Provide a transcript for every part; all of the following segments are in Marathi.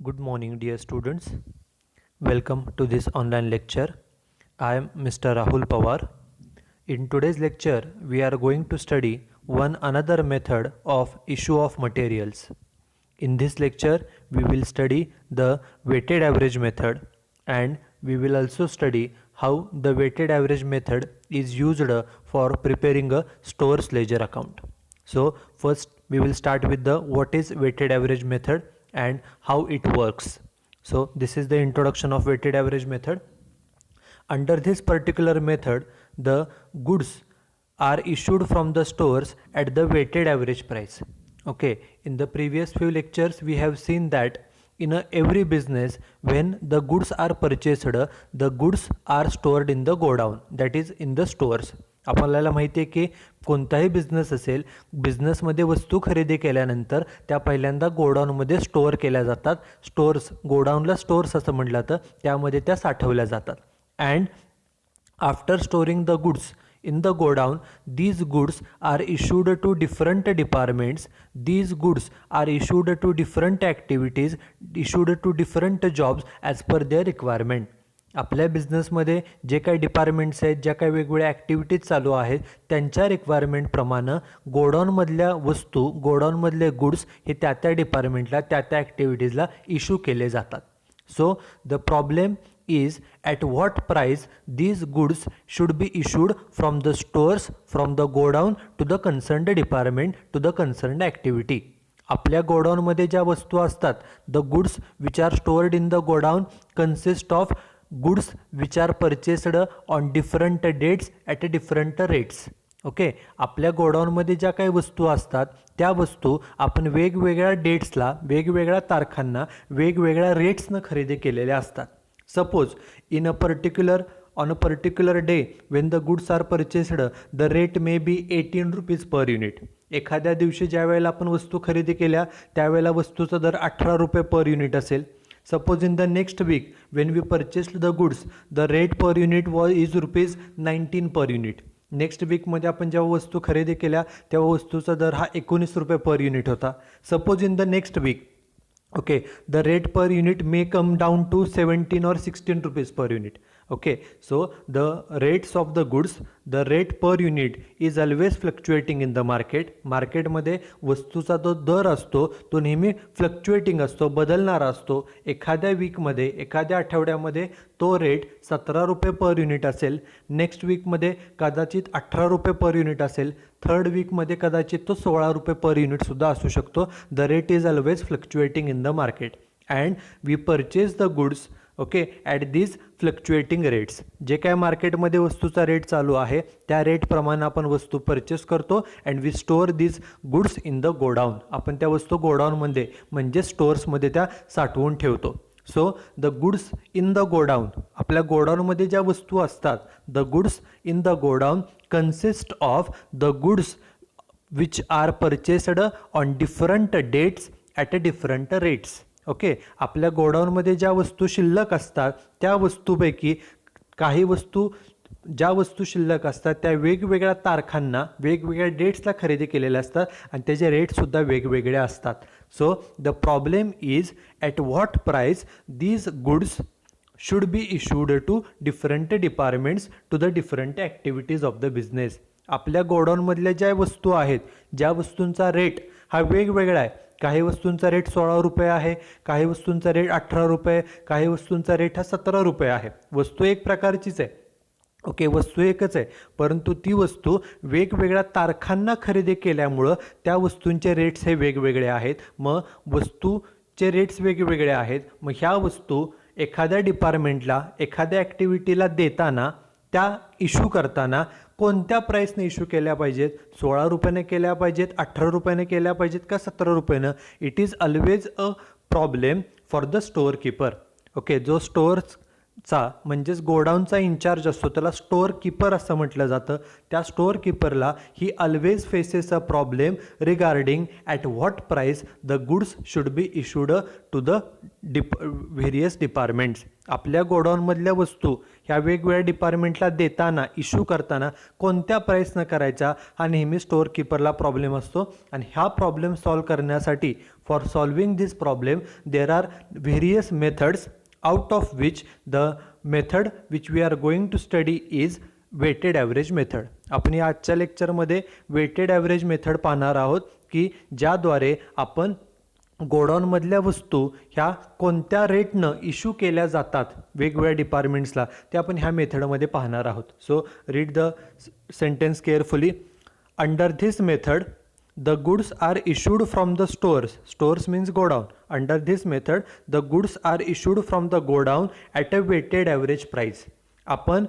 Good morning, dear students. Welcome to this online lecture. I am Mr. Rahul Pawar. In today's lecture, we are going to study one another method of issue of materials. In this lecture, we will study the weighted average method, and we will also study how the weighted average method is used for preparing a store's ledger account. So first we will start with the what is weighted average method and how it works. So this is the introduction of weighted average method. Under this particular method, the goods are issued from the stores at the weighted average price. Okay, in the previous few lectures we have seen that in every business, when the goods are purchased, the goods are stored in the godown, that is in the stores. आपल्याला माहिती आहे की कोणताही बिझनेस असेल, बिझनेसमध्ये वस्तू खरेदी केल्यानंतर त्या पहिल्यांदा गोडाऊनमध्ये स्टोअर केल्या जातात. स्टोअर्स, गोडाऊनला स्टोअर्स असं म्हटलं जातं, त्यामध्ये त्या साठवल्या जातात. And after storing the goods in the godown, these goods are issued to different departments. These goods are issued to different activities, issued to different jobs as per their requirement. आपल्या बिझनेसमध्ये जे काही डिपार्टमेंट्स आहेत, ज्या काही वेगवेगळ्या ॲक्टिव्हिटीज चालू आहेत, त्यांच्या रिक्वायरमेंटप्रमाणे गोडाऊनमधल्या वस्तू, गोडाऊनमधले गुड्स हे त्या त्या डिपार्टमेंटला, त्या त्या ॲक्टिव्हिटीजला इश्यू केले जातात. So the problem is at what price these goods should be issued from the stores, from the godown to the concerned department, to the concerned activity. आपल्या गोडाऊनमध्ये ज्या वस्तू असतात, the goods which are stored in the godown consist of goods which are purchased on different dates at different rates. Okay, आपल्या गोडाऊनमध्ये ज्या काही वस्तू असतात त्या वस्तू आपण वेगवेगळ्या डेट्सला, वेगवेगळ्या तारखांना, वेगवेगळ्या रेट्सनं खरेदी केलेल्या असतात. Suppose in a particular on a particular day when the goods are purchased, the rate may be 18 rupees per unit. एखाद्या दिवशी ज्या वेळेला आपण वस्तू खरेदी केल्या त्यावेळेला वस्तूचा दर 18 रुपये पर युनिट असेल. Suppose in the next week when we purchased the goods, the rate per unit is rupees 19 per unit. Next वीकमध्ये आपण जेव्हा वस्तू खरेदी केल्या तेव्हा वस्तूचा दर हा 19 रुपये पर युनिट होता. Suppose in the next week, okay, the rate per unit may come down to 17 or 16 rupees per unit. Okay, so the rates of the goods, the rate per unit is always fluctuating in the market. मार्केटमध्ये वस्तूचा जो दर असतो तो नेहमी फ्लक्च्युएटिंग असतो, बदलणारा असतो. एखाद्या वीकमध्ये, एखाद्या आठवड्यामध्ये तो रेट 17 रुपये पर युनिट असेल, नेक्स्ट वीकमध्ये कदाचित 18 रुपये पर युनिट असेल, थर्ड वीकमध्ये कदाचित तो 16 रुपये पर युनिटसुद्धा असू शकतो. The rate is always fluctuating in the market and we purchase the goods, okay, at these fluctuating rates. जे काय मार्केटमध्ये वस्तूचा रेट चालू आहे त्या रेटप्रमाणे आपण वस्तू परचेस करतो and we store these goods in the godown. आपण त्या वस्तू गोडाऊनमध्ये म्हणजे स्टोअर्समध्ये त्या साठवून ठेवतो. So the goods in the godown, आपल्या गोडाऊनमध्ये ज्या वस्तू असतात, the goods in the godown consist of the goods which are purchased on different dates at a different rates. Okay, आपल्या गोडाऊनमध्ये ज्या वस्तू शिल्लक असतात त्या वस्तूपैकी काही वस्तू, ज्या वस्तू शिल्लक असतात त्या वेगवेगळ्या तारखांना, वेगवेगळ्या डेट्सला खरेदी केलेल्या असतात आणि त्याचे रेटसुद्धा वेगवेगळे असतात. So the problem is at what price these goods should be issued to different departments to the different activities of the business. आपल्या गोडाऊनमधल्या ज्या वस्तू आहेत, ज्या वस्तूंचा रेट हा वेगवेगळा आहे. काही वस्तूंचा रेट 16 रुपये आहे, काही वस्तूंचा रेट 18 रुपये, काही वस्तूंचा रेट हा 17 रुपये आहे. वस्तू एक प्रकारचीच आहे, ओके, वस्तू एकच आहे, परंतु ती वस्तू वेगवेगळ्या तारखांना खरेदी केल्यामुळं त्या वस्तूंचे रेट्स हे वेगवेगळे आहेत. मग वस्तूचे रेट्स वेगवेगळे आहेत. मग ह्या वस्तू एखाद्या डिपार्टमेंटला, एखाद्या ॲक्टिव्हिटीला देताना, त्या इश्यू करताना कोणत्या प्राईसने इश्यू केल्या पाहिजेत? 16 रुपयाने केल्या पाहिजेत, 18 रुपयाने केल्या पाहिजेत का 17 रुपयानं? It is always a problem for the store keeper. Okay, जो चा म्हणजेच गोडाऊनचा इन्चार्ज असतो त्याला स्टोअर कीपर असं म्हटलं जातं. त्या स्टोअर कीपरला he always faces a problem regarding at what price the goods should be issued to the various departments. आपल्या गोडाऊनमधल्या वस्तू ह्या वेगवेगळ्या डिपार्टमेंटला देताना इश्यू करताना कोणत्या प्राईसनं करायचा हा नेहमी स्टोअर कीपरला प्रॉब्लेम असतो. आणि ह्या प्रॉब्लेम सॉल्व्ह करण्यासाठी for solving this problem there are various methods out of which the method which we are going to study is weighted average method. आपण या आजच्या लेक्चरमध्ये वेटेड ॲव्हरेज मेथड पाहणार आहोत की ज्याद्वारे आपण गोडाऊनमधल्या वस्तू ह्या कोणत्या रेटनं इश्यू केल्या जातात वेगवेगळ्या डिपार्टमेंट्सला ते आपण ह्या मेथडमध्ये पाहणार आहोत. So read the sentence carefully. Under this method the goods are issued from the stores means godown. Under this method the goods are issued from the godown at a weighted average price. आपण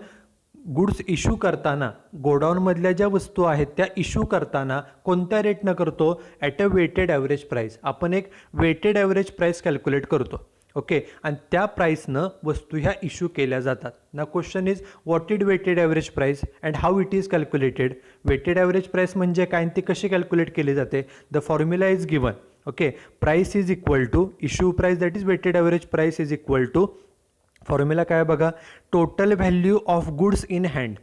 गुड्स इश्यू करताना गोडाऊनमधल्या ज्या वस्तू आहेत त्या इश्यू करताना कोणत्या रेटनं करतो? At a weighted average price. आपण एक वेटेड ॲव्हरेज प्राईस कॅल्क्युलेट करतो. ओके, आणि त्या प्राईसनं वस्तू ह्या इश्यू केल्या जातात. ना question is what is weighted average price and how it is calculated. Weighted average price म्हणजे काय आणि ती कशी कॅल्क्युलेट केली जाते? The formula is given. Okay, price is equal to issue price that is weighted average price is equal to formula काय बघा, total value of goods in hand.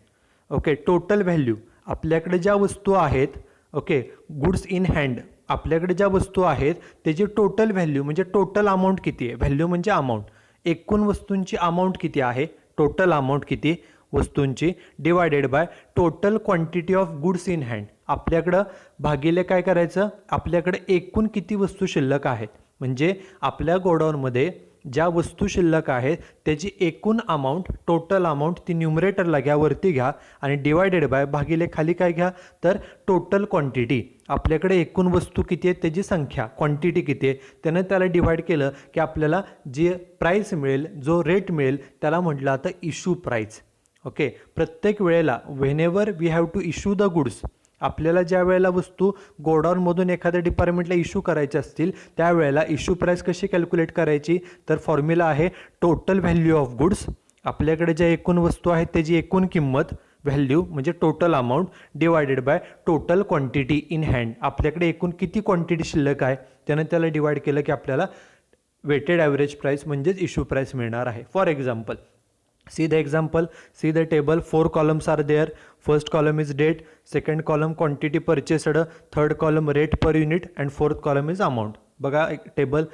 Okay, total value आपल्याकडे ज्या वस्तू आहेत, ओके, गुड्स इन हँड आपल्याकडे ज्या वस्तू आहेत त्याची टोटल व्हॅल्यू म्हणजे टोटल अमाऊंट किती आहे. व्हॅल्यू म्हणजे अमाऊंट, एकूण वस्तूंची अमाऊंट किती आहे, टोटल अमाऊंट किती वस्तूंची, divided by total quantity of goods in hand. आपल्याकडं भागिले काय करायचं, आपल्याकडे एकूण किती वस्तू शिल्लक आहेत. म्हणजे आपल्या गोडाऊनमध्ये ज्या वस्तू शिल्लक आहेत त्याची एकूण अमाऊंट, टोटल अमाऊंट ती न्यूमरेटरला घ्या, वरती घ्या आणि डिवायडेड बाय भागिले खाली काय घ्या तर टोटल क्वांटिटी. आपल्याकडे एकूण वस्तू किती आहेत त्याची संख्या, क्वांटिटी किती आहे त्यानं त्याला डिवाइड केलं की आपल्याला जे प्राईस मिळेल, जो रेट मिळेल त्याला म्हटलं आता इश्यू प्राईस. ओके, प्रत्येक वेळेला whenever we have to issue the goods, आपल्याला ज्या वेळेला वस्तू गोडाऊनमधून एखाद्या डिपार्टमेंटला इश्यू करायच्या असतील त्यावेळेला इश्यू प्राईस कशी कॅल्क्युलेट करायची तर फॉर्म्युला आहे टोटल व्हॅल्यू ऑफ गुड्स. आपल्याकडे ज्या एकूण वस्तू आहेत त्याची एकूण किंमत, व्हॅल्यू म्हणजे total amount, divided by total quantity in hand. आपल्याकडे एकूण किती क्वांटिटी शिल्लक आहे त्यानं त्याला डिवाइड केलं की आपल्याला वेटेड ॲव्हरेज प्राईस म्हणजेच इश्यू प्राईस मिळणार आहे. For example, see the example, see the table, 4 columns are there. First column is date, second column quantity purchased, third column rate per unit and fourth column is amount. बघा एक टेबल,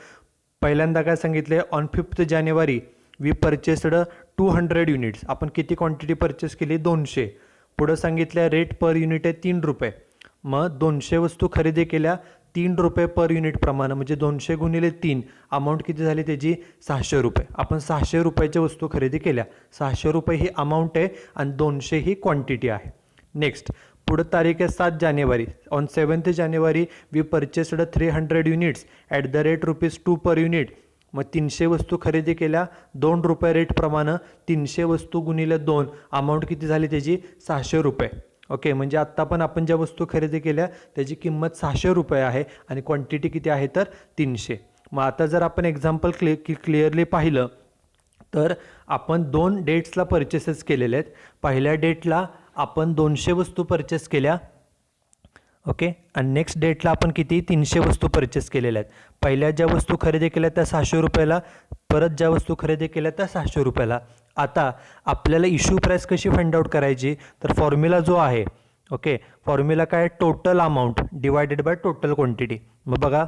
पहिल्यांदा काय सांगितले, on 5th January we purchased 200 units. आपण किती क्वांटिटी परचेस केली? 200. पुढं सांगितलं रेट पर युनिट आहे 3 रुपये. मग 200 वस्तू खरेदी केल्या 3 रुपये पर युनिट प्रमाणे, म्हणजे 200 गुणिले 3 अमाऊंट किती झाली त्याची 600 रुपये. आपण 600 रुपयाच्या वस्तू खरेदी केल्या. 600 रुपये ही अमाऊंट आहे आणि 200 ही क्वांटिटी आहे. नेक्स्ट पुढं तारीख आहे 7 जानेवारी. On 7th January we purchased 300 units at the rate ₹2 per unit. मग 300 वस्तू खरेदी केल्या 2 रुपये रेट प्रमाणे. 300 वस्तू गुणिले 2 अमाऊंट किती झाली त्याची 600 रुपये. ओके, म्हणजे आत्ता पण आपण ज्या वस्तू खरेदी केल्या त्याची किंमत 600 रुपये आहे आणि क्वांटिटी किती आहे तर 300. मग आता जर आपण एक्झाम्पल क्लिअरली पाहिलं तर आपण 2 डेट्सला परचेसेस केलेले आहेत. पहिल्या डेटला आपण 200 वस्तू परचेस केल्या. ओके, आणि नेक्स्ट डेटला आपण किती 300 वस्तू परचेस केलेल्या आहेत. पहिल्या ज्या वस्तू खरेदी केल्या त्या 600 रुपयाला, परत ज्या वस्तू खरेदी केल्या त्या 600 रुपयाला. आता आपल्याला इश्यू प्राईस कशी फाइंड आउट करायची तर फॉर्म्युला जो आहे, ओके, फॉर्म्युला काय, total amount divided by total quantity. मग बघा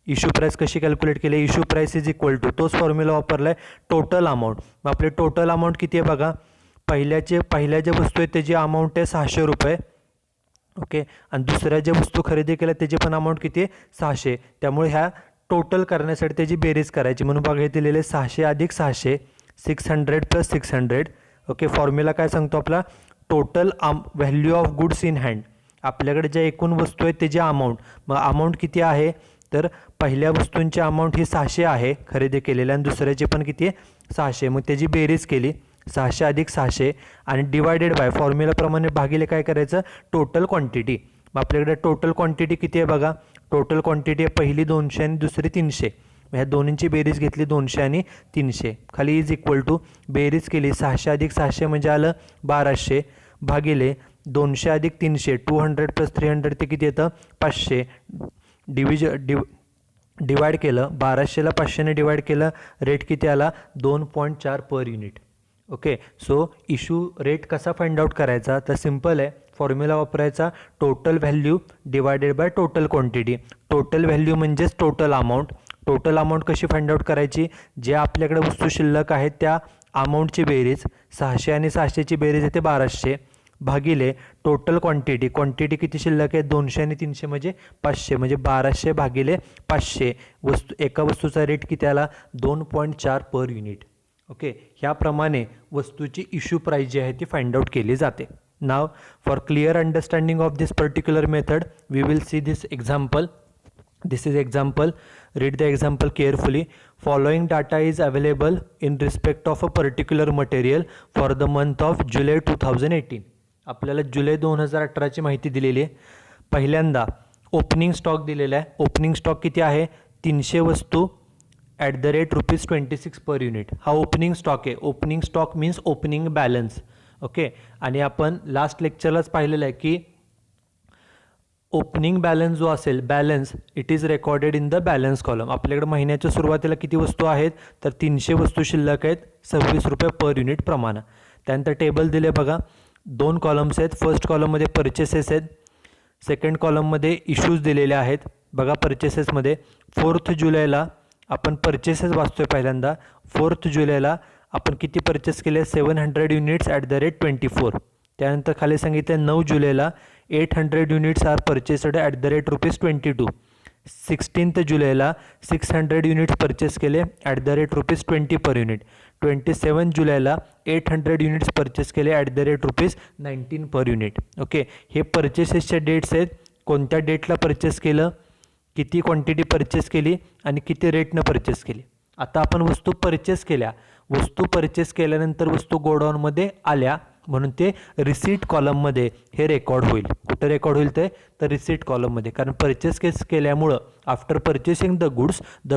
इश्यू प्राईस कशी कॅल्क्युलेट केली, issue price is equal to तोच फॉर्म्युला वापरला आहे टोटल अमाऊंट. मग आपले टोटल अमाऊंट किती आहे बघा, पहिल्या ज्या वस्तू आहेत त्याची अमाऊंट आहे 600 रुपये. ओके, आणि दुसऱ्या ज्या वस्तू खरेदी केल्या त्याची पण अमाऊंट किती आहे 600. त्यामुळे ह्या टोटल करण्यासाठी त्याची बेरीज करायची. म्हणून बघा हे दिलेले 600 अधिक 600, 600 प्लस 600. ओके, फॉर्म्युला काय सांगतो आपला, total value of goods in hand. आपल्याकडे ज्या एकूण वस्तू आहेत त्याची अमाऊंट. मग अमाऊंट किती आहे तर पहिल्या वस्तूंची अमाऊंट ही 600 आहे खरेदी केलेल्या आणि दुसऱ्याची पण किती आहे 600. मग त्याची बेरीज केली 600 अधिक 600 आणि डिवायडेड बाय फॉर्म्युलाप्रमाणे भागिले काय करायचं टोटल क्वांटिटी. मग आपल्याकडे टोटल क्वांटिटी किती आहे बघा, टोटल क्वांटिटी आहे पहिली 200 आणि दुसरी 300. ह्या दोन्हींची बेरीज घेतली 200 आणि 300, खाली इज इक्वल टू बेरीज केली 600 अधिक 600 म्हणजे आलं 1200 भागिले 200 अधिक 300 200 प्लस 300 ते किती येतं 500 डिवाइड केलं 1200ला 500ने डिवाइड केलं रेट किती आला 2.4 पर unit. Okay, so issue rate कसा फाइंड आउट करायचा तर सिम्पल आहे, फॉर्म्युला वापरायचा total value divided by total quantity. Total value म्हणजेच टोटल अमाऊंट. टोटल अमाऊंट कशी फाइंड आउट करायची, जे आपल्याकडे वस्तू शिल्लक आहेत त्या अमाऊंटची बेरीज 600 आणि 600ची बेरीज येते 1200 भागिले टोटल क्वांटिटी. क्वांटिटी किती शिल्लक आहे 200 आणि 300 म्हणजे 500 म्हणजे 1200 भागिले 500. एका वस्तूचा रेट किती आला 2.4 पर युनिट. ओके, ह्याप्रमाणे वस्तूची इश्यू प्राइस जी आहे ती फाइंड आउट केली जाते. नाव for clear understanding of this particular method we will see this example. This is example. Read the example carefully. Following data is available in respect of a particular material for the month of July 2018. आपल्याला जुलै 2018ची माहिती दिलेली आहे. पहिल्यांदा ओपनिंग स्टॉक दिलेला आहे. ओपनिंग स्टॉक किती आहे 300 वस्तू at the rate ₹26 per unit. हा ओपनिंग स्टॉक आहे. Opening stock means opening balance. Okay, आणि आपण लास्ट लेक्चरलाच पाहिलेलं आहे की ओपनिंग बॅलन्स जो असेल balance it is recorded in the balance column. आपल्याकडे महिन्याच्या सुरुवातीला किती वस्तू आहेत तर 300 वस्तू शिल्लक आहेत ₹26 पर युनिट प्रमाणे. त्यानंतर टेबल दिले बघा, 2 कॉलम्स आहेत. फर्स्ट कॉलममध्ये परचेसेस आहेत, सेकंड कॉलममध्ये इश्यूज दिलेले आहेत. बघा परचेसेसमध्ये 4 जुलैला आपण परचेसेस वाचतोय. पहिल्यांदा 4 जुलैला आपण किती परचेस केले 700 युनिट्स ॲट द रेट 24. त्यानंतर खाली सांगितलं 9 जुलैला 800 units are purchased at the rate ₹22. 16 जुलैला 600 युनिट्स परचेस केले at the rate ₹20 per unit. 27 जुलैला 800 युनिट्स परचेस केले at the rate ₹19 per unit. Okay, हे परचेसेसचे डेट्स आहेत. कोणत्या डेटला परचेस केलं, किती क्वांटिटी परचेस केली आणि किती रेटनं परचेस केली. आता आपण वस्तू परचेस केल्या. वस्तू परचेस केल्यानंतर वस्तू गोडाऊनमध्ये आल्या म्हणून ते रिसीट कॉलममध्ये हे रेकॉर्ड होईल. कुठं रेकॉर्ड होईल ते तर रिसीट कॉलममध्ये, कारण परचेस केल्यामुळं after purchasing the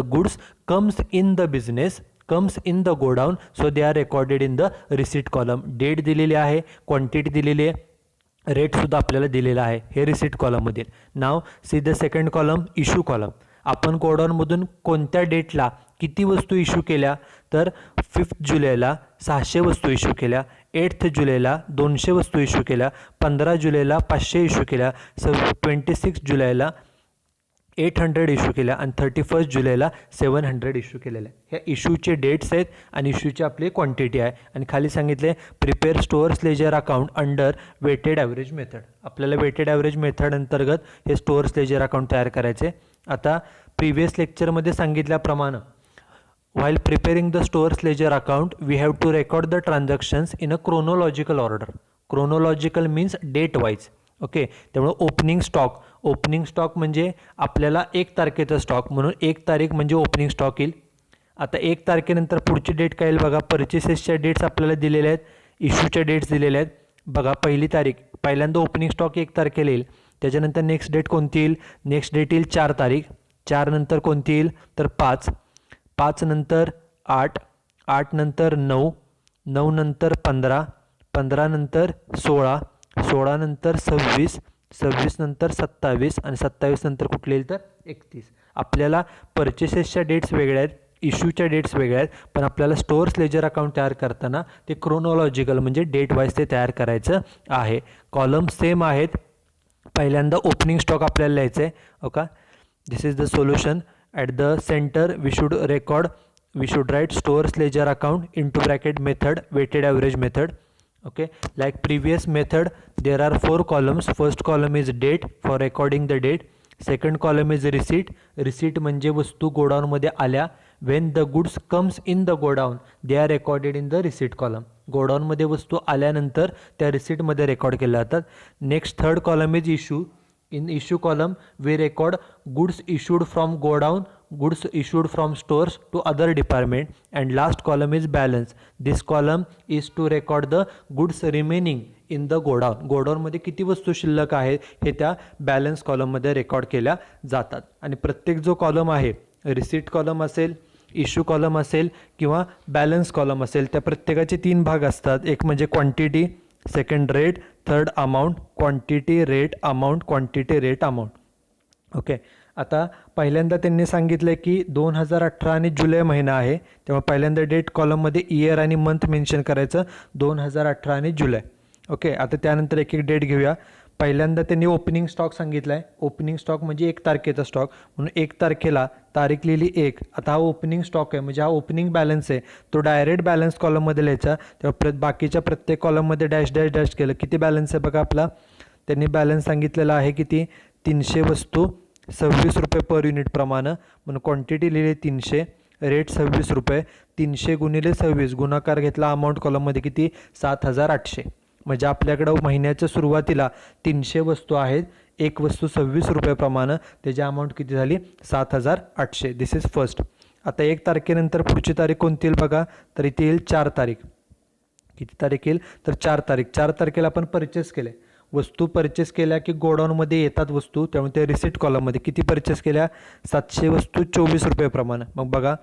goods comes in the business comes in the godown, so they are recorded in the receipt column. Date दिलेली आहे, क्वांटिटी दिलेली आहे, रेटसुद्धा आपल्याला दिलेला आहे हे रिसीट कॉलममध्ये. Now see the second column issue column. आपण गोडाऊनमधून कोणत्या डेटला किती वस्तू इश्यू केल्या तर 5 जुलैला 600 वस्तू इश्यू केल्या, 8 जुलैला 200 वस्तू इश्यू केल्या, 15 जुलैला 500 इश्यू केल्या, 26 जुलैला 800 इश्यू केल्या आणि 31 जुलैला 700 इश्यू केलेल्या. ह्या इश्यूचे डेट्स आहेत आणि इश्यूची आपली क्वांटिटी आहे. आणि खाली सांगितले prepare stores ledger account under weighted average method. आपल्याला वेटेड ॲव्हरेज मेथड अंतर्गत हे स्टोअर्स लेजर अकाउंट तयार करायचे. आता प्रिव्हियस लेक्चरमध्ये सांगितल्याप्रमाणे while preparing the stores ledger account we have to record the transactions in a chronological order. Chronological means date wise. Okay, त्यामुळे ओपनिंग स्टॉक म्हणजे आपल्याला 1 तारखेचा स्टॉक म्हणून 1 तारीख म्हणजे ओपनिंग स्टॉक येईल. आता 1 तारखेनंतर पुढची डेट काय येईल बघा. परचेसेसच्या डेट्स आपल्याला दिलेल्या आहेत, इश्यूच्या डेट्स दिलेल्या आहेत. बघा पहिली तारीख, पहिल्यांदा ओपनिंग स्टॉक 1 तारखेला येईल. त्याच्यानंतर नेक्स्ट डेट कोणती येईल, नेक्स्ट डेट येईल 4 तारीख. 4 नंतर कोणती येईल तर 5. 5 नंतर 8, 8 नंतर 9, 9 नंतर 15, 15 नंतर 16, 16 नंतर 26, 26 नंतर 27 आणि 27 नंतर कुठले येईल तर 31. आपल्याला परचेसेसच्या डेट्स वेगळ्या आहेत, इश्यूच्या डेट्स वेगळ्या आहेत, पण आपल्याला स्टोअर्स लेजर अकाउंट तयार करताना ते क्रोनॉलॉजिकल म्हणजे डेट वाईज ते तयार करायचं आहे. कॉलम सेम आहेत. पहिल्यांदा ओपनिंग स्टॉक आपल्याला लिहायचं आहे. Okay, this is the solution. At the center we should write stores ledger account into bracket method weighted average method. Okay, like previous method there are 4 columns. First column is date for recording the date. Second column is receipt म्हणजे वस्तू गोडाऊन मध्ये आल्या. when the goods comes in the godown they are recorded in the receipt column. Godown मध्ये वस्तू आल्यानंतर त्या रिसीट मध्ये रेकॉर्ड केल्या जातात. Next third column is issue. In issue column we record goods issued from godown, goods issued from stores to other department, and last column is balance. This column is to record the goods remaining in the godown. Godown मध्ये किती वस्तू शिल्लक आहेत हे त्या बॅलन्स कॉलममध्ये रेकॉर्ड केल्या जातात. आणि प्रत्येक जो कॉलम आहे रिसीट कॉलम असेल, इश्यू कॉलम असेल किंवा बॅलन्स कॉलम असेल. त्या प्रत्येकाचे 3 भाग असतात. एक म्हणजे quantity, second rate, third amount. Quantity, rate, amount, quantity, rate, amount. Okay. आता पहिल्यांदा त्यांनी सांगितलं की 2018 आणि जुलै महिना आहे, तेव्हा पहिल्यांदा डेट कॉलममध्ये इयर आणि मंथ मेन्शन करायचं, 2018 आणि जुलै. ओके. आता त्यानंतर एक एक डेट घेऊया. पहिल्यांदा त्यांनी ओपनिंग स्टॉक सांगितला आहे. ओपनिंग स्टॉक म्हणजे 1 तारखेचा स्टॉक, म्हणून 1 तारखेला तारीख लिहिली 1. आता हा ओपनिंग स्टॉक आहे म्हणजे हा ओपनिंग बॅलन्स आहे, तो डायरेक्ट बॅलन्स कॉलममध्ये लिहायचा. तेव्हा बाकीच्या प्रत्येक कॉलममध्ये डॅश डॅश डॅश केलं. किती बॅलन्स आहे बघा आपला, त्यांनी बॅलन्स सांगितलेला आहे किती, 300 वस्तू 26 रुपये पर युनिट प्रमाणे, म्हणून क्वांटिटी लिहिली 300, रेट 26 रुपये, 300 गुणिले 26 गुणाकार घेतला अमाऊंट कॉलममध्ये किती, 7,800. म्हणजे आपल्याकडं महिन्याच्या सुरुवातीला 300 वस्तू आहेत, एक वस्तू 26 रुपये प्रमाणे, त्याची अमाऊंट किती झाली, 7,800. दिस इज फर्स्ट. आता 1 तारखेनंतर पुढची तारीख कोणती येईल बघा, तर इथे येईल 4 तारीख. किती तारीख येईल, तर 4 तारीख. 4 तारखेला आपण परचेस केले वस्तू. परचेस केल्या की गोडाऊनमध्ये येतात वस्तू, त्यामुळे ते रिसिट कॉलममध्ये किती परचेस केल्या, 700 वस्तू 24 रुपये प्रमाणे. मग बघा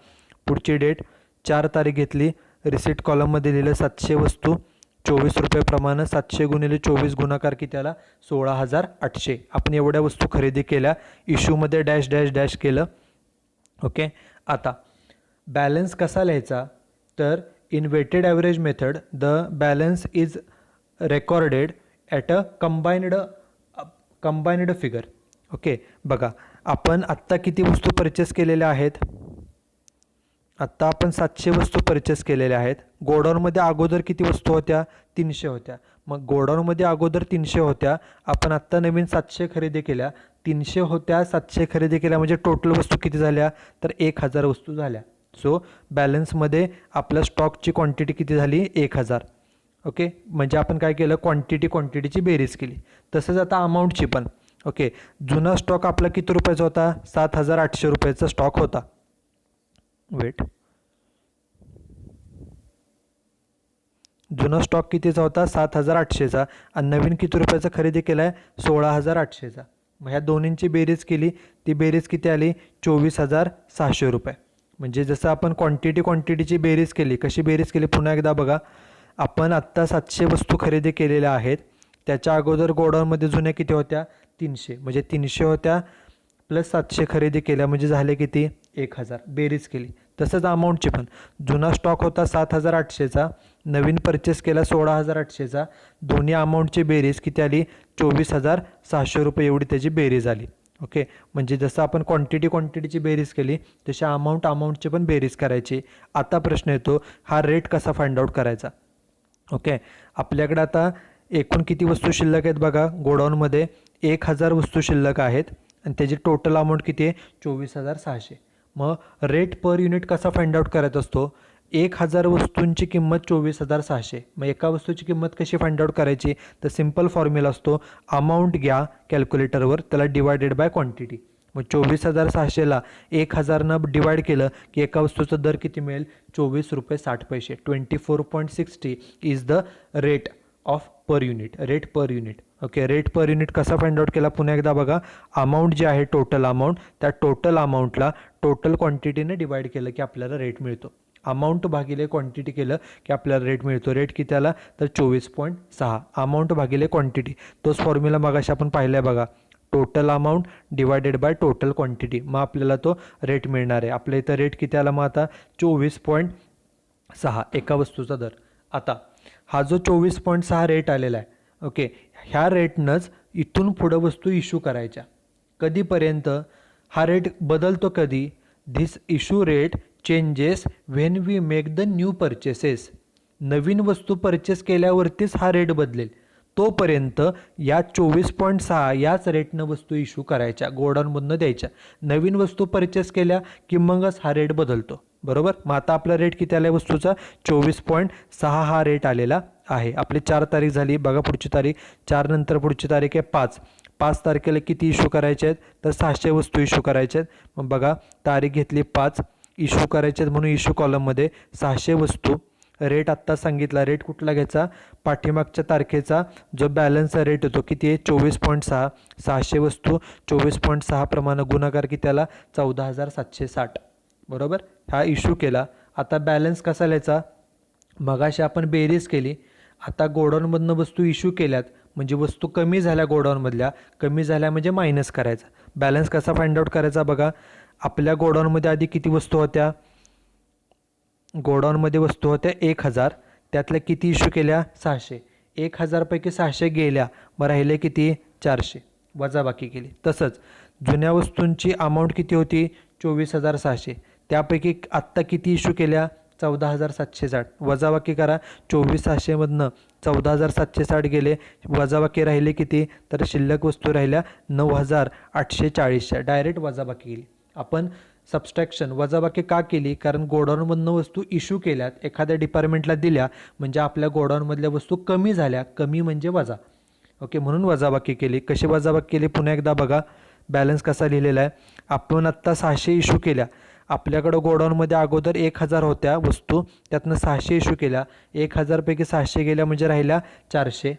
पुढची डेट 4 तारीख घेतली, रिसिट कॉलममध्ये लिहिलं 700 वस्तू 24 रुपये प्रमाणे, 700 गुणिले 24 गुणाकार किती आला, 16,800. आपण एवढ्या वस्तू खरेदी केल्या, इश्यूमध्ये डॅश डॅश डॅश केलं. ओके. आता बॅलन्स कसा लिहायचा, तर in weighted average method the balance is recorded at a combined figure. Okay. बघा आपण आत्ता किती वस्तू परचेस केलेल्या आहेत, आत्ता आपण 700 वस्तू परचेस केलेल्या आहेत. गोडाऊनमध्ये अगोदर किती वस्तू होत्या, 300 होत्या. मग गोडाऊनमध्ये अगोदर 300 होत्या, आपण आत्ता नवीन 700 खरेदी केल्या. 300 होत्या, 700 खरेदी केल्या, म्हणजे टोटल वस्तू किती झाल्या, तर 1,000 वस्तू झाल्या. सो बॅलन्समध्ये आपल्या स्टॉकची क्वांटिटी किती झाली, 1,000. ओके. म्हणजे आपण काय केलं, क्वांटिटीची बेरीज केली. तसंच आता अमाऊंटची पण. ओके. जुना स्टॉक आपला किती रुपयाचा होता, 7,800 रुपयाचा स्टॉक होता. वेट, जुना स्टॉक कितीचा होता, 7,800चा, आणि नवीन किती रुपयाचा खरेदी केला आहे, 16,800चा. मग ह्या दोन्हींची बेरीज केली, ती बेरीज किती आली, 24,600 रुपये. म्हणजे जसं आपण क्वांटिटीची बेरीज केली, कशी बेरीज केली पुन्हा एकदा बघा. आपण आत्ता 700 वस्तू खरेदी केलेल्या आहेत, त्याच्या अगोदर गोडाऊनमध्ये जुन्या किती होत्या, 300. म्हणजे 300 होत्या प्लस 700 खरेदी केल्या, म्हणजे झाले किती, 1,000. बेरीज केली. तसंच अमाऊंटची पण, जुना स्टॉक होता 7,800चा, नवीन परचेस केला 16,800चा, दोन्ही अमाऊंटची बेरीज किती आली, 24,600 रुपये एवढी त्याची बेरीज आली. ओके. म्हणजे जसं आपण क्वांटिटीची बेरीज केली, तशी अमाऊंटची पण बेरीज करायची. आता प्रश्न येतो, हा रेट कसा फाइंड आउट करायचा. ओके. आपल्याकडे आता एकूण किती वस्तू शिल्लक आहेत बघा, गोडाऊनमध्ये 1,000 वस्तू शिल्लक आहेत, आणि त्याची टोटल अमाऊंट किती आहे, 24,600. मग रेट पर युनिट कसा फाइंड आउट करायचा असतो, 1,000 वस्तूंची किंमत 24,600. मग एका वस्तूची किंमत कशी फाइंड आउट करायची, तर सिम्पल फॉर्म्युला असतो, अमाऊंट घ्या कॅल्क्युलेटरवर, त्याला डिवायडेड बाय क्वांटिटी. मग 24,600ला 1,000नं डिवाइड केलं की एका वस्तूचा दर किती मिळेल, 24 रुपये 60 पैसे. 24.60 is the rate of per unit, rate per unit. Okay. Rate per unit कसा फाइंड आउट केला पुन्हा एकदा बघा. अमाऊंट जे आहे टोटल अमाऊंट, त्या टोटल अमाऊंटला टोटल क्वांटिटीने डिवाइड केलं की आपल्याला रेट मिळतो. अमाऊंट भागिले क्वांटिटी केलं की आपल्याला रेट मिळतो. रेट किती आला, तर 24.6. अमाऊंट भागिले क्वांटिटी, तोच फॉर्म्युला मगाशी आपण पाहिला आहे बघा, total amount divided by total quantity. मग आपल्याला तो रेट मिळणार आहे. आपल्या इथं रेट किती आला, मग आता 24.6 एका वस्तूचा दर. आता हा जो 24.6 रेट आलेला आहे, ओके, ह्या रेटनंच इथून पुढं वस्तू इश्यू करायच्या. कधीपर्यंत हा रेट बदलतो, कधी, this issue rate changes when we make the new purchases. नवीन वस्तू परचेस केल्यावरतीच हा रेट बदलेल. तोपर्यंत या 24.6 याच रेटनं वस्तू इश्यू करायच्या, गोडाऊनमधनं द्यायच्या. नवीन वस्तू परचेस केल्या की मगच हा रेट बदलतो. बरोबर. मग आता आपला रेट किती आला आहे वस्तूचा, 24.6 हा रेट आलेला आहे. आपली 4 तारीख झाली. बघा पुढची तारीख, 4 नंतर पुढची तारीख आहे 5. 5 तारखेला किती इश्यू करायचे आहेत, तर 600 वस्तू इश्यू करायच्या आहेत. मग बघा तारीख घेतली 5, इश्यू करायचे आहेत म्हणून इश्यू कॉलममध्ये 600 वस्तू रेट आत्ता सांगितला, रेट कुठला घ्यायचा, पाठीमागच्या तारखेचा जो बॅलन्सचा रेट होतो किती आहे 24.6, 600 वस्तू 24.6 प्रमाणे गुणाकार किती आला 14,760 बरोबर. हा इश्यू केला. आता बॅलन्स कसा लिहायचा, मगाशी आपण बेरीज केली, आता गोडाऊनमधनं वस्तू इश्यू केल्यात म्हणजे वस्तू कमी झाल्या, गोडाऊनमधल्या कमी झाल्या म्हणजे मायनस करायचा. बॅलन्स कसा फाइंड आउट करायचा बघा, आपल्या गोडाऊनमध्ये आधी किती वस्तू होत्या, गोडाऊनमध्ये वस्तू होत्या 1000, त्यातल्या किती इश्यू केल्या 600, 1000 पैकी 600 गेल्या, मग राहिले किती 400, वजाबाकी केली. तसंच जुन्या वस्तूंची अमाऊंट किती होती 24,600, त्यापैकी आत्ता किती इश्यू केल्या 14,760, वजाबाकी करा. 24,600मधनं 14,760 गेले, वजाबाकी राहिले किती, तर शिल्लक वस्तू राहिल्या 9,840. डायरेक्ट वजाबाकी केली आपण. सबस्ट्रॅक्शन वजाबाकी का केली, कारण गोडाऊनमधनं वस्तू इश्यू केल्यात, एखाद्या डिपार्टमेंटला दिल्या म्हणजे आपल्या गोडाऊनमधल्या वस्तू कमी झाल्या, कमी म्हणजे वजा. ओके, म्हणून वजाबाकी केली. कशी वजाबाकी केली पुन्हा एकदा बघा, बॅलन्स कसा लिहिलेला आहे. आपण आत्ता 600 इश्यू केल्या, आपल्याकडं गोडाऊनमध्ये अगोदर 1000 होत्या वस्तू, त्यातनं 600 इश्यू केल्या, 1000 पैकी 600 गेल्या म्हणजे राहिल्या 400.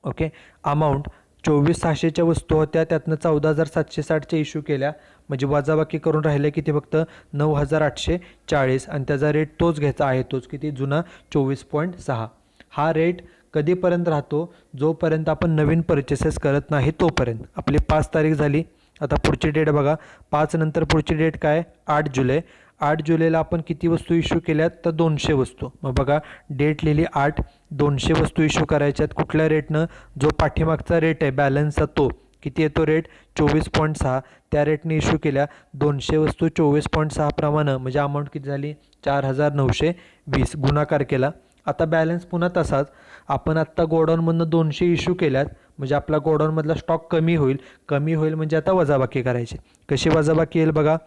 ओके, अमाऊंट 24,600च्या वस्तू होत्या, त्यातनं 14,760च्या इश्यू केल्या म्हणजे वजाबाकी करून राहिले किती फक्त 9,840, आणि त्याचा रेट तोच घ्यायचा आहे, तोच किती जुना 24.6. हा रेट कधीपर्यंत राहतो, जोपर्यंत आपण नवीन परचेसेस करत नाही तोपर्यंत. आपली 5 तारीख झाली, आता पुढची डेट बघा, 5 नंतर पुढची डेट काय 8 जुलै. 8 जुलैला आपण किती वस्तू इश्यू केल्यात, तर 200 वस्तू. मग बघा डेट लिहिली 8, 200 वस्तू इश्यू करायच्यात. कुठल्या रेटनं, जो पाठीमागचा रेट आहे बॅलन्सचा तो किती येतो रेट 24.6, त्या रेटने इश्यू केल्या 200 वस्तू 24.6 प्रमाणे, म्हणजे अमाऊंट किती झाली 4,920, गुणाकार केला. आता बॅलन्स पुन्हा तसाच, आपण आत्ता गोडाऊनमधनं 200 इश्यू केल्यात म्हणजे आपला गोडाऊनमधला स्टॉक कमी होईल, कमी होईल म्हणजे आता वजाबाकी करायची. कशी वजाबाकी येईल बघा,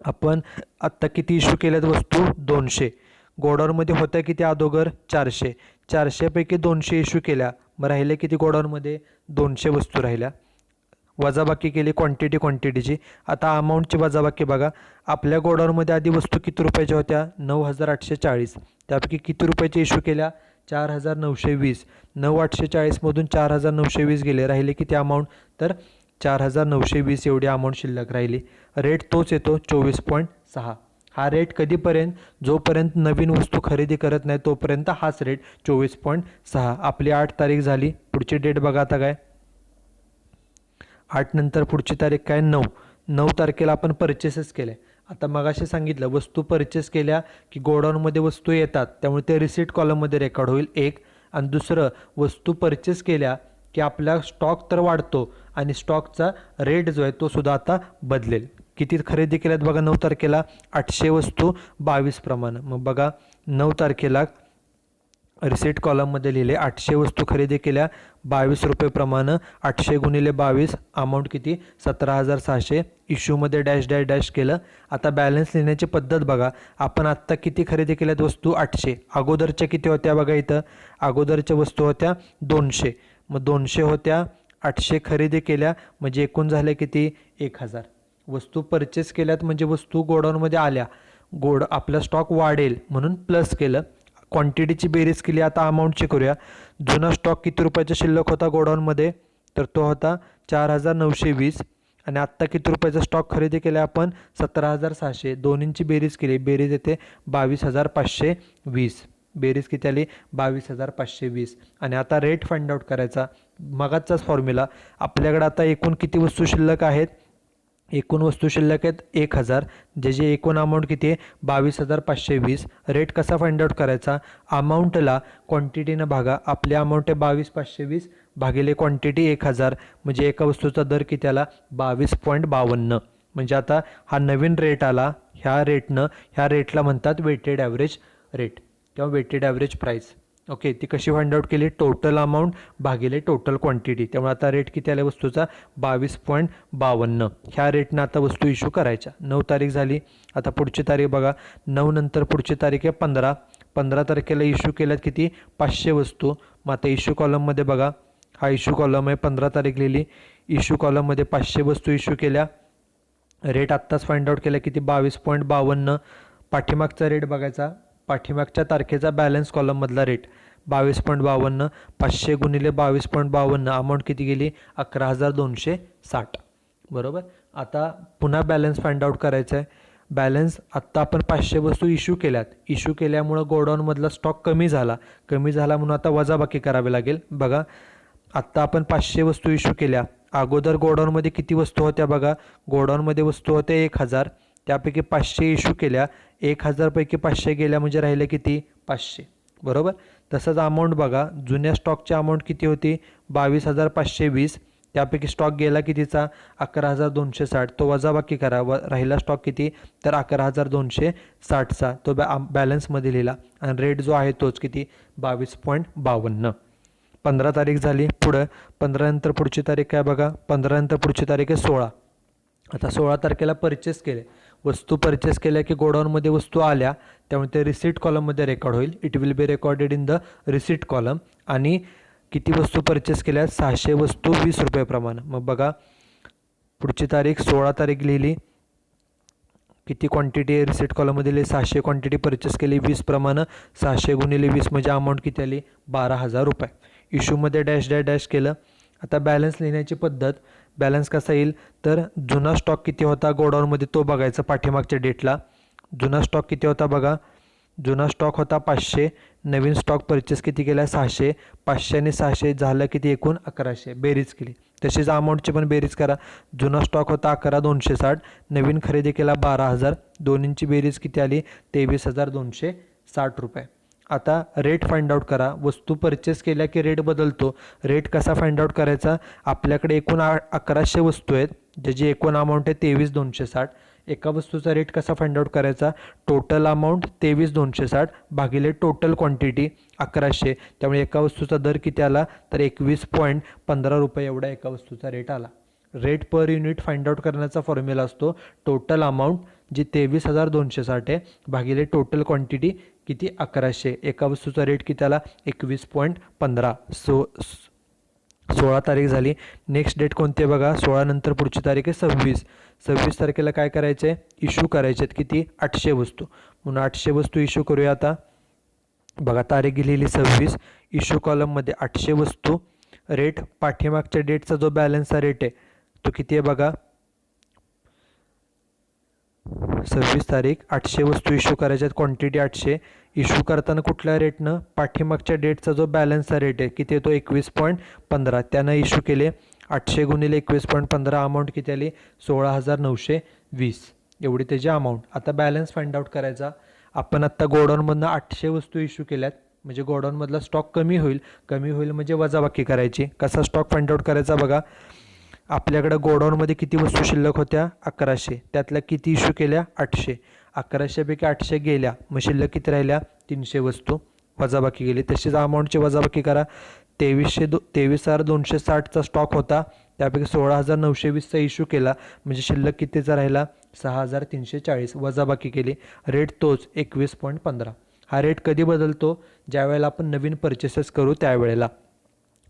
आपण आत्ता किती इश्यू केल्यात वस्तू 200, गोडाऊनमध्ये होत्या किती अगोदर 400, 400पैकी 200 इश्यू केल्या, मग राहिले किती गोडाऊनमध्ये 200 वस्तू राहिल्या, वजाबाकी केली क्वांटिटीची. आता अमाऊंटची वजाबाकी बघा, आपल्या गोडाऊनमध्ये आधी वस्तू किती रुपयाच्या होत्या 9,840, त्यापैकी किती रुपयाच्या इश्यू केल्या 4,920, 9,840मधून 4,920 गेले, राहिले किती अमाऊंट, तर 4,920 एवढी अमाऊंट शिल्लक राहिली. रेट तोच येतो 24.6. हा रेट कधीपर्यंत, जोपर्यंत नवीन वस्तू खरेदी करत नाही तोपर्यंत हाच रेट 24.6. आपली 8 तारीख झाली, पुढची डेट बघा आता काय 8 नंतर पुढची तारीख काय 9 तारखेला आपण परचेसेस केले. आता मगाशी सांगितलं वस्तू परचेस केल्या की गोडाऊनमध्ये वस्तू येतात, त्यामुळे ते रिसीट कॉलममध्ये रेकॉर्ड होईल एक. आणि दुसरं, वस्तू परचेस केल्या की आपला स्टॉक तर वाढतो आणि स्टॉकचा रेट जो आहे तो सुद्धा आता बदलेल. किती खरेदी केल्यात बघा 9 तारखेला 800 वस्तू 22 प्रमाणे. मग बघा 9 तारखेला रिसीट कॉलममध्ये लिहिले 800 वस्तू खरेदी केल्या 22 रुपये प्रमाणे, 800 गुणिले 22 अमाऊंट किती 17,600, इश्यूमध्ये डॅश डॅश डॅश केलं. आता बॅलन्स लिहिण्याची पद्धत बघा, आपण आत्ता किती खरेदी केल्यात वस्तू 800, अगोदरच्या किती होत्या बघा इथं, अगोदरच्या वस्तू होत्या 200, मग 200 होत्या 800 खरेदी केल्या म्हणजे एकूण झाले किती 1,000 वस्तू परचेस केल्यात म्हणजे वस्तू गोडाऊनमध्ये आल्या, आपला स्टॉक वाढेल म्हणून प्लस केलं. क्वांटिटीची बेरीज केली. आता अमाऊंटची करूया. जुना स्टॉक किती रुपयाचा शिल्लक होता गोडाऊनमध्ये, तर तो होता 4,920, आणि आत्ता किती रुपयाचा स्टॉक खरेदी केला आपण 17,600. दोन्हींची बेरीज केली, बेरीज येते 22,520, बेरीज किती आली 22,520. आणि आता रेट फाइंड आउट करायचा, मगाचाच फॉर्म्युला. आपल्याकडे आता एकूण किती वस्तू शिल्लक आहेत, एकूण वस्तू शिल्लक आहेत 1,000, ज्याची एकूण अमाऊंट किती आहे 22,520. रेट कसा फाइंड आउट करायचा, अमाऊंटला क्वांटिटीनं भागा, आपली अमाऊंट आहे 22,520 भागिले क्वांटिटी 1,000, म्हणजे एका वस्तूचा दर किती आला 22.52. म्हणजे आता हा नवीन रेट आला, ह्या रेटला म्हणतात वेटेड ॲव्हरेज रेट किंवा वेटेड ॲव्हरेज प्राईस. ओके, ती कशी फाइंड आउट केली, टोटल अमाऊंट भागिले टोटल क्वांटिटी. त्यामुळे आता रेट किती आला वस्तूचा 22.52. ह्या रेटनं आता वस्तू इश्यू करायच्या. 9 तारीख झाली, आता पुढची तारीख बघा, 9 नंतर पुढची तारीख आहे 15. 15 तारखेला इश्यू केल्यात किती 500 वस्तू. मग आता इश्यू कॉलममध्ये बघा, हा इश्यू कॉलम आहे, 15 तारीख लिहिली, इश्यू कॉलममध्ये 500 वस्तू इश्यू केल्या, रेट आत्ताच फाइंड आउट केला किती 22.52. पाठीमागचा रेट बघायचा, पाठीमागच्या तारखेचा बॅलन्स कॉलममधला रेट 22.52, 500 गुणिले 22.52 अमाऊंट किती गेली 11,260. बरोबर. आता पुन्हा बॅलन्स फाइंड आउट करायचा आहे. बॅलन्स आत्ता आपण 500 वस्तू इश्यू केल्यात. इश्यू केल्यामुळं गोडाऊनमधला स्टॉक कमी झाला म्हणून आता वजाबाकी करावी लागेल. बघा, आत्ता आपण 500 वस्तू इश्यू केल्या. अगोदर गोडाऊनमध्ये किती वस्तू होत्या बघा. गोडाऊनमध्ये वस्तू होत्या 1000. त्यापैकी 500 इश्यू केल्या. 1000 पैकी 500 गेल्या म्हणजे राहिले किती 500. बरोबर. तसंच अमाऊंट बघा, जुन्या स्टॉकची अमाऊंट किती होती 22,520. त्यापैकी स्टॉक गेला कितीचा 11,260. तो वजाबाकी करा. राहिला स्टॉक किती तर 11,260चा तो बॅलन्समध्ये लिहिला. आणि रेट जो आहे तोच किती 22.52. 15 तारीख झाली. पुढं 15 नंतर पुढची तारीख काय बघा. 15 नंतर पुढची तारीख आहे 16. आता 16 तारखेला परचेस केले. वस्तू परचेस केल्या की गोडाऊनमध्ये वस्तू आल्या त्यामुळे ते रिसीट कॉलममध्ये रेकॉर्ड होईल. It will be recorded in the receipt column. आणि किती वस्तू परचेस केल्या 600 वस्तू 20 रुपये प्रमाणे. मग बघा पुढची तारीख 16 तारीख लिहिली. किती क्वांटिटी आहे रिसीट कॉलममध्ये लिहिली 600 क्वांटिटी परचेस केली 20 प्रमाणे. 600 गुणिले 20 म्हणजे अमाऊंट किती आली 12,000 रुपये. इश्यूमध्ये डॅश डॅश डॅश केलं. आता बॅलन्स लिहिण्याची पद्धत. बॅलन्स कसा येईल तर जुना स्टॉक किती होता गोडाऊनमध्ये तो बघायचा पाठीमागच्या डेटला. जुना स्टॉक किती होता बघा. जुना स्टॉक होता 500. नवीन स्टॉक परचेस किती केला 600. 500 आणि 600 झालं किती एकूण 1100. बेरीज केली. तशीच अमाऊंटची पण बेरीज करा. जुना स्टॉक होता 11,260. नवीन खरेदी केला 12,000. दोन्हींची बेरीज किती आली 23,260 रुपये. आता रेट फाइंड आउट करा. वस्तू परचेस केल्या की रेट बदलतो. रेट कसा फाइंड आउट करायचा. आपल्याकडे एकूण 1100 वस्तू आहेत ज्याची एकूण अमाऊंट आहे 23,260. एका वस्तूचा रेट कसा फाइंड आउट करायचा. टोटल अमाऊंट 23,260 भागिले टोटल क्वांटिटी 1100. त्यामुळे एका वस्तूचा दर किती आला तर 21.15 रुपये एवढा एका वस्तूचा रेट आला. Rate per unit find out करण्याचा फॉर्म्युला असतो टोटल अमाऊंट जी 23,260 आहे भागिले टोटल क्वांटिटी किती 1100. एका वस्तूचा रेट किती आला 21.15. 16 तारीख झाली. नेक्स्ट डेट कोणती आहे बघा. 16 नंतर पुढची तारीख आहे 26. 26 तारखेला काय करायचं आहे इश्यू करायचे आहेत किती 800 वस्तू. म्हणून 800 वस्तू इश्यू करूया. आता बघा तारीख लिहिली 26. इश्यू कॉलममध्ये 800 वस्तू. रेट पाठीमागच्या डेटचा जो बॅलन्सचा रेट आहे तो किती आहे बघा. 26 तारीख 800 वस्तू इश्यू करायच्यात. क्वांटिटी 800. इश्यू करताना कुठल्या रेटनं पाठीमागच्या डेटचा जो बॅलन्सचा रेट आहे किती आहे तो 21.15. त्यानं इश्यू केले. 800 गुणिले 21.15 अमाऊंट किती आली 16,920 एवढी त्याची अमाऊंट. आता बॅलन्स फाइंड आउट करायचा. आपण आत्ता गोडाऊनमधनं 800 वस्तू इश्यू केल्यात म्हणजे गोडाऊनमधला स्टॉक कमी होईल. कमी होईल म्हणजे वजाबाकी करायची. कसा स्टॉक फाइंड आउट करायचा बघा. आपल्याकडं गोडाऊनमध्ये किती वस्तू शिल्लक होत्या 1100. त्यातल्या किती इश्यू केल्या 800. 1100 पैकी 800 गेल्या मग शिल्लक किती राहिल्या 300 वस्तू. वजाबाकी गेली. तशीच अमाऊंटची वजाबाकी करा. 23,260चा स्टॉक होता त्यापैकी 16,920चा इश्यू केला म्हणजे शिल्लक कितीचा राहिला 6,340. वजाबाकी केली. रेट तोच 21.15. हा रेट कधी बदलतो ज्यावेळेला आपण नवीन परचेसेस करू त्यावेळेला.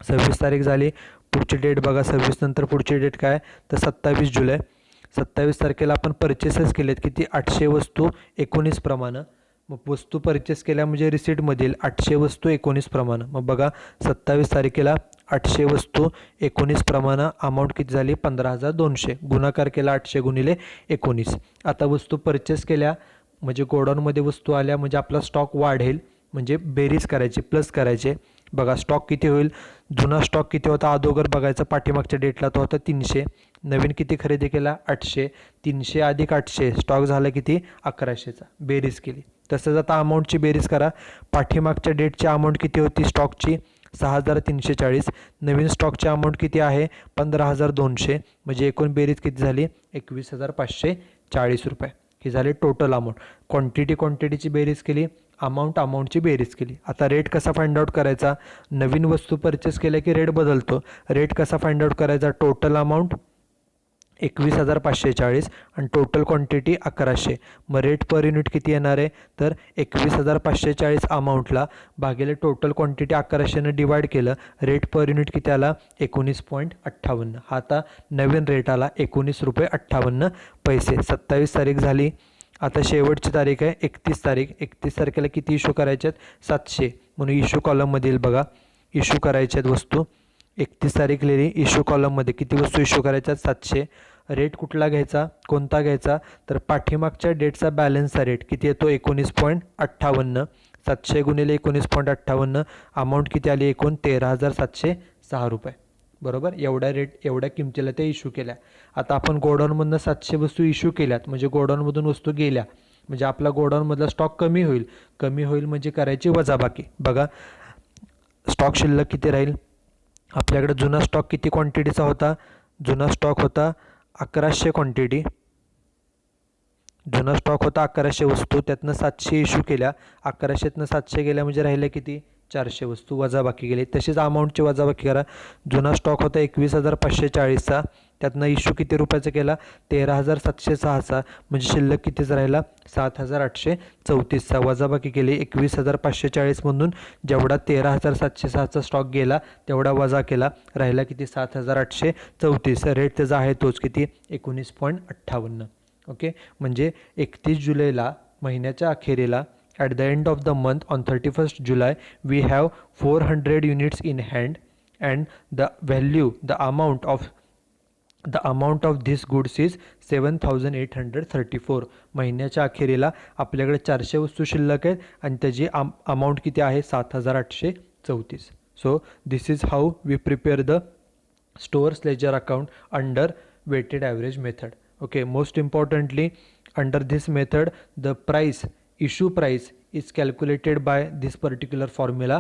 26 तारीख झाली. पुढची डेट बघा. 26 नंतर पुढची डेट काय तर 27 जुलै. 27 तारखेला आपण परचेसेस केलेत किती 800 वस्तू 19 प्रमाणे. मग वस्तू परचेस केल्या म्हणजे रिसीटमधील 800 वस्तू 19 प्रमाणे. मग बघा 27 तारखेला 800 वस्तू 19 प्रमाणे अमाऊंट किती झाली 15,200. गुणाकार केला 800 गुणिले 19. आता वस्तू परचेस केल्या म्हणजे गोडाऊनमध्ये वस्तू आल्या म्हणजे आपला स्टॉक वाढेल म्हणजे बेरीज करायची प्लस करायचे. बघा स्टॉक किती होईल. जुना स्टॉक किती होता अगोदर बघायचा पाठीमागच्या डेटला तो होता 300. नवीन किती खरेदी केला 800. 300 अधिक 800 स्टॉक झाला किती 1100चा. बेरीज केली. तसंच आता अमाऊंटची बेरीज करा. पाठीमागच्या डेटची अमाऊंट किती होती स्टॉकची 6,340. नवीन स्टॉकची अमाऊंट किती आहे 15,200 म्हणजे एकूण बेरीज किती झाली 21,540 रुपये. ही झाली टोटल अमाऊंट. क्वांटिटीची बेरीज केली. अमाऊंटची बेरीज केली. आता रेट कसा फाइंड आउट करायचा. नवीन वस्तू परचेस केल्या की रेट बदलतो. रेट कसा फाइंड आउट करायचा. टोटल अमाऊंट 21,540 आणि टोटल क्वांटिटी 1100. मग रेट पर युनिट किती येणार आहे तर 21,540 अमाऊंटला भागिले टोटल क्वांटिटी 1100ने डिवाइड केलं. रेट पर युनिट किती आला 19.58. हा आता नवीन रेट आला 19 रुपये 58 पैसे. 27 तारीख झाली. आता शेवटची तारीख आहे 31 तारीख. 31 तारखेला किती इश्यू करायचे आहेत? 700. म्हणून इश्यू कॉलममधील बघा इश्यू करायचे आहेत वस्तू. 31 तारीख लिहिली. इश्यू कॉलममध्ये किती वस्तू इश्यू करायच्या आहेत? 700. रेट कुठला घ्यायचा, कोणता घ्यायचा? तर पाठीमागच्या डेटचा बॅलन्सचा रेट किती येतो? 19.58. 700 गुणिले 19.58. अमाऊंट किती आली एकूण? 13,706 रुपये. बरोबर, एवढ्या किमतीला ते इश्यू केल्या. आता आपण गोडाऊनमधनं 700 वस्तू इश्यू केल्यात म्हणजे गोडाऊनमधून वस्तू गेल्या म्हणजे आपला गोडाऊनमधला स्टॉक कमी होईल. कमी होईल म्हणजे करायची वजाबाकी. बघा स्टॉक शिल्लक किती राहील? आपल्याकडे जुना स्टॉक किती क्वांटिटीचा होता? जुना स्टॉक होता 1100 क्वांटिटी. जुना स्टॉक होता 1100 वस्तू. त्यातनं 700 इश्यू केल्या. 1100तनं 700 गेल्या म्हणजे राहिल्या किती? 400 वस्तू. वजाबाकी गेली. तशीच अमाऊंटची वजाबाकी करा. जुना स्टॉक होता 21,540चा. त्यातनं इश्यू किती रुपयाचा केला? 13,706चा. म्हणजे शिल्लक कितीचा राहिला? 7,834चा. वजाबाकी केली 21,540मधून जेवढा 13,706चा स्टॉक गेला तेवढा वजा केला. राहिला किती? 7,834. रेट त्याचा आहे तोच किती? 19.58. ओके, म्हणजे 31 जुलैला महिन्याच्या अखेरीला at the end of the month on 31st July we have 400 units in hand and the amount of this goods is 7,834. महिन्याच्या अखेरीला आपल्याकडे 400 वस्तू शिल्लक आहेत आणि त्याची अमाऊंट किती आहे? 7,834. So this is how we prepare the stores ledger account under weighted average method. Okay, most importantly under this method the issue price is calculated by this particular formula.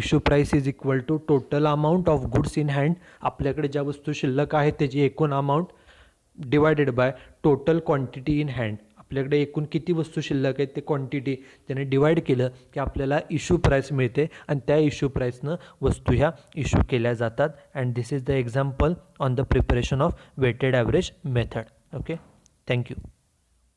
Issue price is equal to total amount of goods in hand. आपल्याकडे ज्या वस्तू शिल्लक आहेत त्याची एकूण amount divided by total quantity in hand. आपल्याकडे एकूण किती वस्तू शिल्लक आहेत ते क्वांटिटी त्याने डिवाइड केलं की आपल्याला इश्यू प्राईस मिळते आणि त्या इश्यू प्राईसनं वस्तू ह्या इश्यू केल्या जातात. And this is the example on the preparation of weighted average method. Okay, thank you.